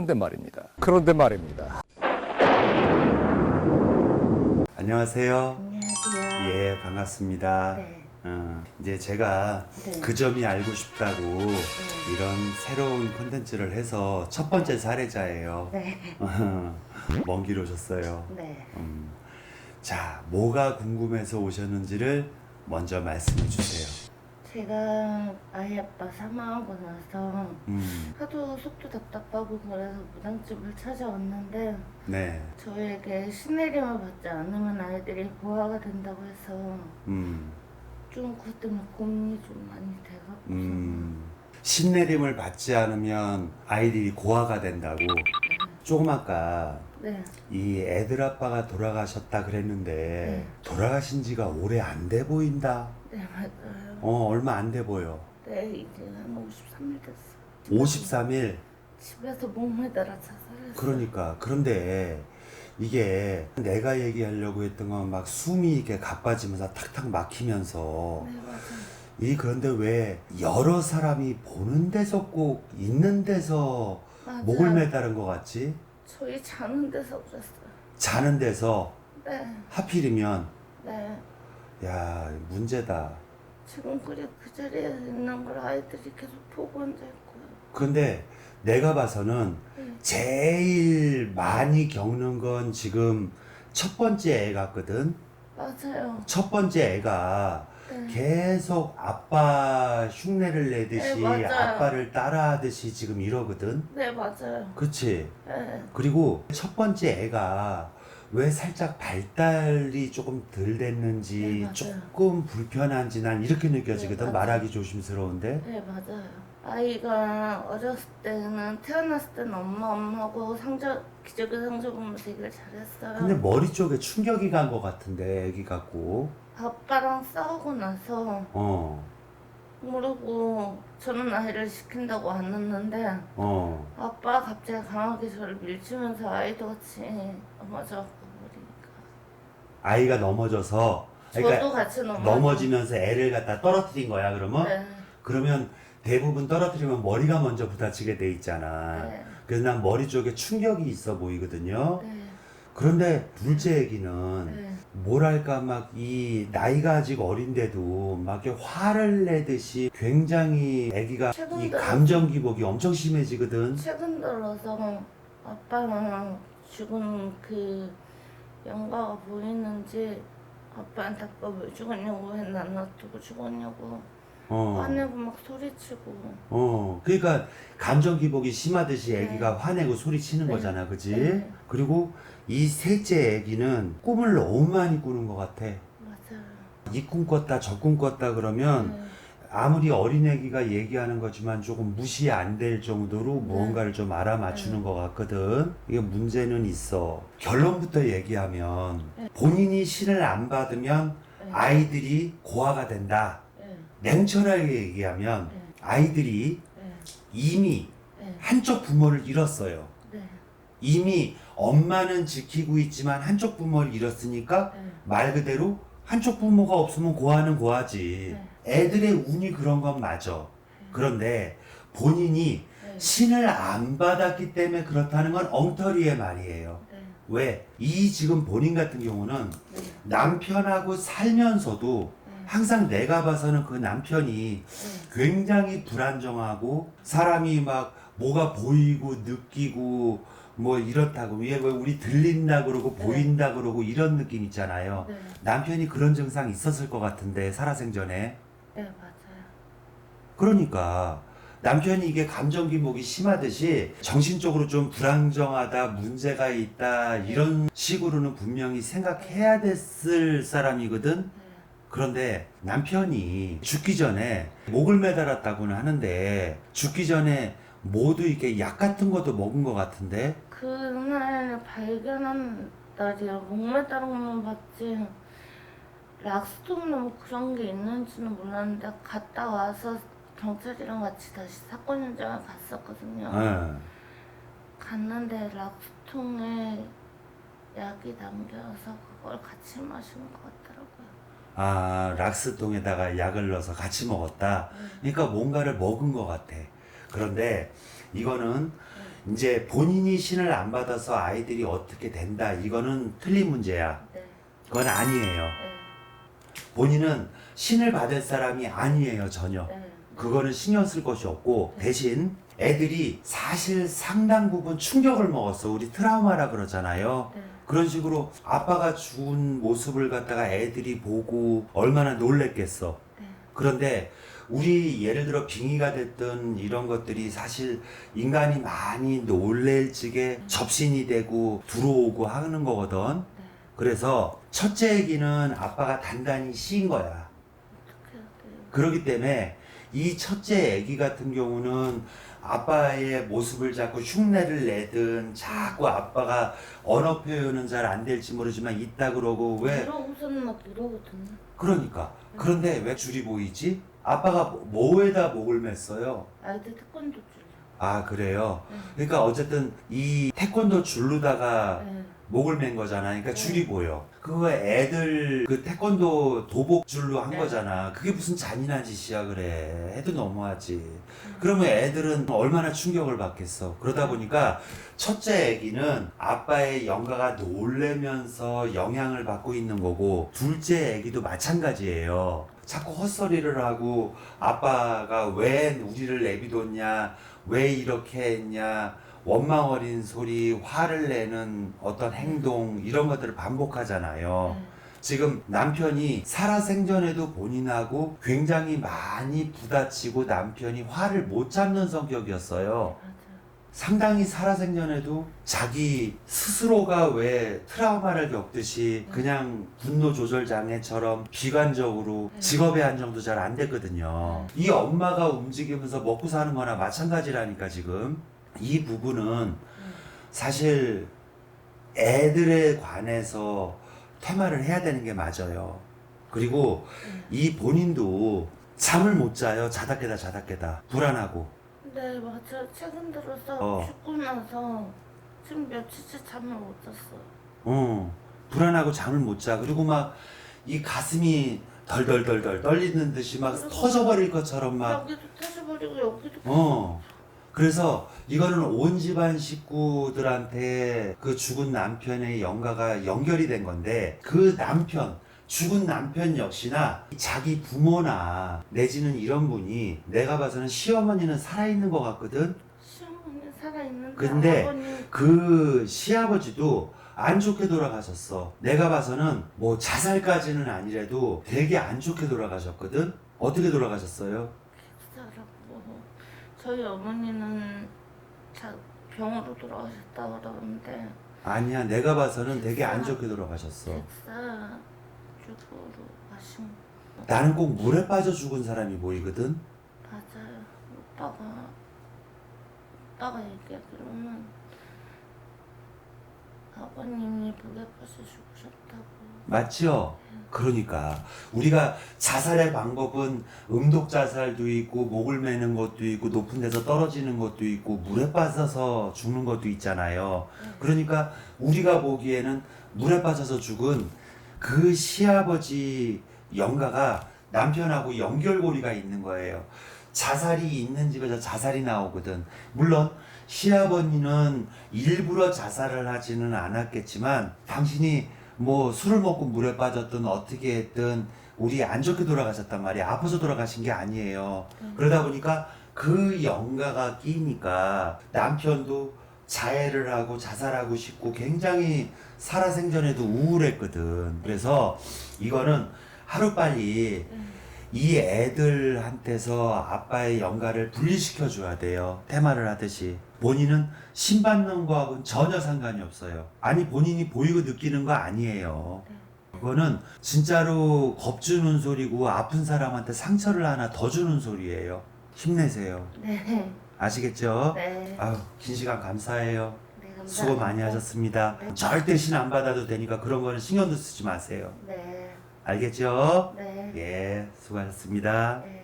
그런데 말입니다. 안녕하세요. 안녕하세요. 예, 반갑습니다. 네. 이제 제가 네. 그 점이 알고 싶다고 이런 새로운 콘텐츠를 해서 첫 번째 사례자예요. 네. 먼 길 오셨어요. 네. 자, 뭐가 궁금해서 오셨는지를 먼저 말씀해 주세요. 제가 아이 아빠 사망하고 나서 하도 속도 답답하고 그래서 무당집을 찾아왔는데 네. 저에게 신내림을 받지 않으면 아이들이 고아가 된다고 해서 좀 그것 때문에 고민이 좀 많이 돼갖고 신내림을 받지 않으면 아이들이 고아가 된다고. 조금 아까 네. 이 애들 아빠가 돌아가셨다 그랬는데 돌아가신 지가 오래 안 돼 보인다. 네 맞아요. 얼마 안 돼 보여. 네 이제 한 53일 됐어. 53일. 집에서 목매달아 자살했어. 그러니까 그런데 이게 내가 얘기하려고 했던 건 막 숨이 이렇게 가빠지면서 탁탁 막히면서 네 맞아요. 그런데 왜 여러 사람이 보는 데서 꼭 있는 데서 맞아요. 목을 매다른 것 같지? 저희 자는 데서 그랬어요. 자는 데서 네. 하필이면 네. 야 문제다. 지금 그래 그 자리에 있는 걸 아이들이 계속 보고 앉아있고요. 근데 내가 봐서는 제일 많이 겪는 건 지금 첫 번째 애 같거든. 맞아요. 첫 번째 애가 네. 계속 아빠 흉내를 내듯이 네, 맞아요. 아빠를 따라하듯이 지금 이러거든. 네 맞아요. 그치? 네. 그리고 첫 번째 애가 왜 살짝 발달이 조금 덜 됐는지 네, 맞아요. 조금 불편한지 난 이렇게 느껴지거든. 네, 맞아요. 말하기 조심스러운데. 네 맞아요. 아이가 어렸을 때는 태어났을 때는 엄마하고 기저귀 상자 보면서 얘기를 잘했어요. 근데 머리 쪽에 충격이 간 것 같은데 애기 같고. 아빠랑 싸우고 나서 어. 모르고 저는 아이를 시킨다고 왔는데 어. 아빠가 갑자기 강하게 저를 밀치면서 아이도 같이 넘어져갖고 버리니까 아이가 넘어져서 저도 그러니까 같이 넘어지면서 애를 갖다 떨어뜨린 거야 그러면? 네. 그러면 대부분 떨어뜨리면 머리가 먼저 부딪히게 돼 있잖아. 네. 그래서 난 머리 쪽에 충격이 있어 보이거든요. 네. 그런데 둘째 애기는 네. 뭐랄까 막 이 나이가 아직 어린데도 막 이렇게 화를 내듯이 굉장히 애기가 이 감정 기복이 엄청 심해지거든. 최근 들어서 아빠는 죽은 그 영가가 보이는지 아빠한테 아빠 왜 죽었냐고 왜 난 놔두고 죽었냐고 화내고 막 소리치고 그러니까 감정 기복이 심하듯이 애기가 화내고 소리치는 네. 거잖아, 그지? 네. 그리고 이 셋째 애기는 꿈을 너무 많이 꾸는 것 같아. 맞아요. 이 꿈 꿨다, 저 꿈 꿨다 그러면 네. 아무리 어린애기가 얘기하는 거지만 조금 무시 안 될 정도로 무언가를 좀 알아맞추는 것 같거든. 이게 문제는 있어. 결론부터 얘기하면 본인이 신을 안 받으면 아이들이 고아가 된다. 네. 냉철하게 얘기하면 아이들이 네. 이미 네. 한쪽 부모를 잃었어요. 네. 이미 엄마는 지키고 있지만 한쪽 부모를 잃었으니까 네. 말 그대로 한쪽 부모가 없으면 고아는 고아지. 애들의 운이 그런 건 맞아. 그런데 본인이 신을 안 받았기 때문에 그렇다는 건 엉터리의 말이에요. 네. 왜? 이 지금 본인 같은 경우는 남편하고 살면서도 항상 내가 봐서는 그 남편이 굉장히 불안정하고 사람이 막 뭐가 보이고 느끼고 뭐 이렇다고 왜 우리 들린다 그러고 보인다 그러고 이런 느낌 있잖아요. 네. 남편이 그런 증상 있었을 것 같은데 살아생전에. 네 맞아요. 그러니까 남편이 이게 감정 기복이 심하듯이 정신적으로 좀 불안정하다, 문제가 있다 이런 식으로는 분명히 생각해야 됐을 사람이거든. 그런데 남편이 죽기 전에 목을 매달았다고는 하는데 죽기 전에 모두 이렇게 약 같은 것도 먹은 것 같은데. 그날 발견한 날이요. 목매다른 것만 봤지 락스톤이나 뭐 그런 게 있는지는 몰랐는데 갔다 와서 경찰이랑 같이 다시 사건 현장을 갔었거든요. 갔는데 락스통에 약이 담겨서 그걸 같이 마시는 것 같더라고요. 아, 락스통에다가 약을 넣어서 같이 먹었다. 그러니까 뭔가를 먹은 것 같아. 그런데 이거는 이제 본인이 신을 안 받아서 아이들이 어떻게 된다. 이거는 틀린 문제야. 네. 그건 아니에요. 네. 본인은 신을 받을 사람이 아니에요, 전혀. 네. 그거는 신경 쓸 것이 없고, 대신 애들이 사실 상당 부분 충격을 먹었어. 우리 트라우마라 그러잖아요. 네. 그런 식으로 아빠가 죽은 모습을 갖다가 애들이 보고 얼마나 놀랬겠어. 네. 그런데 우리 예를 들어 빙의가 됐던 이런 것들이 사실 인간이 많이 놀랄 적에 접신이 되고 들어오고 하는 거거든. 네. 그래서 첫째 애기는 아빠가 단단히 씌인 거야. 어떻게 해야 돼요? 그렇기 때문에 이 첫째 애기 같은 경우는 아빠의 모습을 자꾸 흉내를 내든 자꾸 아빠가 언어 표현은 잘 안 될지 모르지만 있다 그러고 왜 이러고서는 막 이러거든요. 그러니까 그런데 왜 줄이 보이지? 아빠가 뭐에다 목을 맸어요? 아이들 태권도 줄요. 아 그래요? 네. 그러니까 어쨌든 이 태권도 줄로다가 네. 목을 맨 거잖아. 그러니까 네. 줄이 보여. 그거 애들 그 태권도 도복 줄로 한 네. 거잖아. 그게 무슨 잔인한 짓이야 그래. 해도 너무하지. 그러면 애들은 얼마나 충격을 받겠어. 그러다 보니까 첫째 애기는 아빠의 영가가 놀래면서 영향을 받고 있는 거고 둘째 애기도 마찬가지예요. 자꾸 헛소리를 하고 아빠가 왜 우리를 내비뒀냐, 왜 이렇게 했냐, 원망 어린 소리, 화를 내는 어떤 행동 이런 것들을 반복하잖아요. 네. 지금 남편이 살아생전에도 본인하고 굉장히 많이 부딪히고 남편이 화를 못 잡는 성격이었어요. 맞아요. 상당히 살아생전에도 자기 스스로가 왜 트라우마를 겪듯이 그냥 분노 조절 장애처럼 비관적으로 직업의 안정도 잘 안 됐거든요. 이 엄마가 움직이면서 먹고 사는 거나 마찬가지라니까 지금. 이 부분은 사실 애들에 관해서 테마를 해야 되는 게 맞아요. 그리고 이 본인도 잠을 못 자요. 자다 깨다 불안하고. 네, 맞아요. 최근 들어서 죽고 나서 지금 며칠째 잠을 못 잤어요. 불안하고 잠을 못 자. 그리고 막 이 가슴이 덜덜덜덜 떨리는 듯이 막 터져버릴 것처럼 막. 여기도 터져버리고 여기도 그래서 이거는 온 집안 식구들한테 그 죽은 남편의 영가가 연결이 된 건데 그 남편, 죽은 남편 역시나 자기 부모나 내지는 이런 분이 내가 봐서는 시어머니는 살아있는 것 같거든. 시어머니 살아있는데 근데 아버님 그 시아버지도 안 좋게 돌아가셨어. 내가 봐서는 뭐 자살까지는 아니래도 되게 안 좋게 돌아가셨거든. 어떻게 돌아가셨어요? 객사라고. 저희 어머니는 병으로 돌아가셨다고 그러는데 아니야, 내가 봐서는 되게 안 좋게 돌아가셨어. 객사 쪽으로 가신 거 나는 꼭 물에 빠져 죽은 사람이 보이거든. 맞아요. 오빠가 얘기하기로는 아버님이 물에 빠져 죽으셨다고. 맞죠? 그러니까 우리가 자살의 방법은 음독 자살도 있고 목을 매는 것도 있고 높은 데서 떨어지는 것도 있고 물에 빠져서 죽는 것도 있잖아요. 그러니까 우리가 보기에는 물에 빠져서 죽은 그 시아버지 영가가 남편하고 연결고리가 있는 거예요. 자살이 있는 집에서 자살이 나오거든. 물론 시아버지는 일부러 자살을 하지는 않았겠지만 당신이 뭐 술을 먹고 물에 빠졌든 어떻게 했든 우리 안 좋게 돌아가셨단 말이야. 아파서 돌아가신 게 아니에요. 그러다 보니까 그 영가가 끼니까 남편도 자해를 하고 자살하고 싶고 굉장히 살아생전에도 우울했거든. 그래서 이거는 하루빨리 이 애들한테서 아빠의 영가를 분리시켜 줘야 돼요. 테마를 하듯이. 본인은 신받는 거하고는 전혀 상관이 없어요. 아니 본인이 보이고 느끼는 거 아니에요. 그거는 진짜로 겁주는 소리고 아픈 사람한테 상처를 하나 더 주는 소리예요. 힘내세요. 네. 아시겠죠? 네. 아유, 긴 시간 감사해요. 네, 감사합니다. 수고 많이 하셨습니다. 네. 절대 신 안 받아도 되니까 그런 거는 신경도 쓰지 마세요. 네. 알겠죠? 네. 예, 수고하셨습니다. 네.